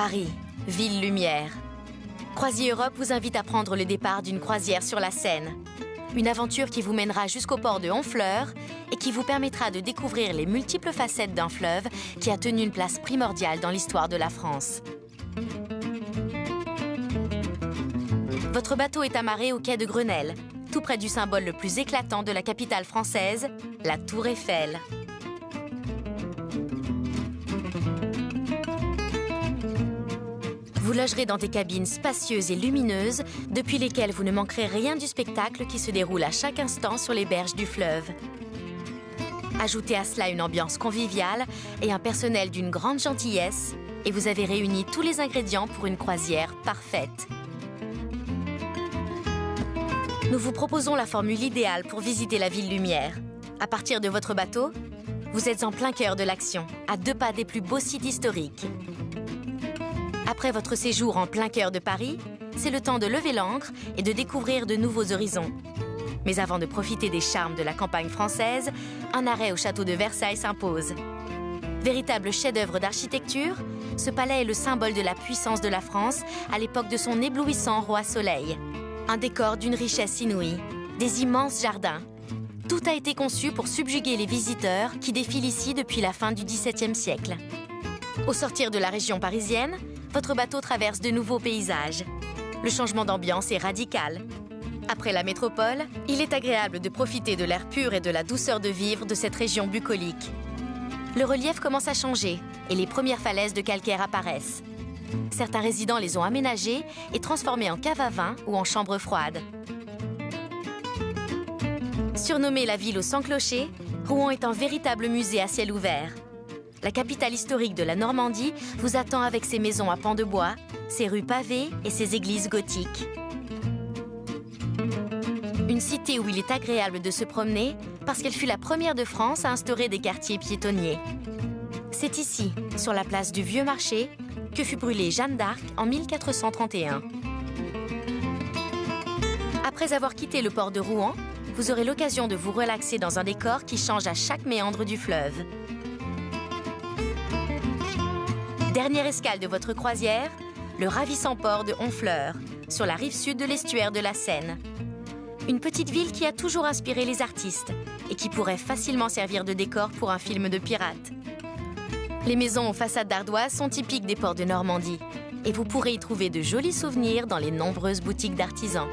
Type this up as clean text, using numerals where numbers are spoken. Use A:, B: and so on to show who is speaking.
A: Paris, ville lumière. Croisier Europe vous invite à prendre le départ d'une croisière sur la Seine. Une aventure qui vous mènera jusqu'au port de Honfleur et qui vous permettra de découvrir les multiples facettes d'un fleuve qui a tenu une place primordiale dans l'histoire de la France. Votre bateau est amarré au quai de Grenelle, tout près du symbole le plus éclatant de la capitale française, la Tour Eiffel. Vous logerez dans des cabines spacieuses et lumineuses, depuis lesquelles vous ne manquerez rien du spectacle qui se déroule à chaque instant sur les berges du fleuve. Ajoutez à cela une ambiance conviviale et un personnel d'une grande gentillesse, et vous avez réuni tous les ingrédients pour une croisière parfaite. Nous vous proposons la formule idéale pour visiter la ville lumière. À partir de votre bateau, vous êtes en plein cœur de l'action, à 2 pas des plus beaux sites historiques. Après votre séjour en plein cœur de Paris, c'est le temps de lever l'ancre et de découvrir de nouveaux horizons. Mais avant de profiter des charmes de la campagne française, un arrêt au château de Versailles s'impose. Véritable chef-d'œuvre d'architecture, ce palais est le symbole de la puissance de la France à l'époque de son éblouissant roi Soleil. Un décor d'une richesse inouïe, des immenses jardins. Tout a été conçu pour subjuguer les visiteurs qui défilent ici depuis la fin du XVIIe siècle. Au sortir de la région parisienne, votre bateau traverse de nouveaux paysages. Le changement d'ambiance est radical. Après la métropole, il est agréable de profiter de l'air pur et de la douceur de vivre de cette région bucolique. Le relief commence à changer et les premières falaises de calcaire apparaissent. Certains résidents les ont aménagées et transformées en cave à vin ou en chambre froide. Surnommée la ville aux 100 clochers, Rouen est un véritable musée à ciel ouvert. La capitale historique de la Normandie vous attend avec ses maisons à pans de bois, ses rues pavées et ses églises gothiques. Une cité où il est agréable de se promener parce qu'elle fut la première de France à instaurer des quartiers piétonniers. C'est ici, sur la place du Vieux Marché, que fut brûlée Jeanne d'Arc en 1431. Après avoir quitté le port de Rouen, vous aurez l'occasion de vous relaxer dans un décor qui change à chaque méandre du fleuve. Dernière escale de votre croisière, le ravissant port de Honfleur, sur la rive sud de l'estuaire de la Seine. Une petite ville qui a toujours inspiré les artistes et qui pourrait facilement servir de décor pour un film de pirates. Les maisons aux façades d'ardoise sont typiques des ports de Normandie et vous pourrez y trouver de jolis souvenirs dans les nombreuses boutiques d'artisans.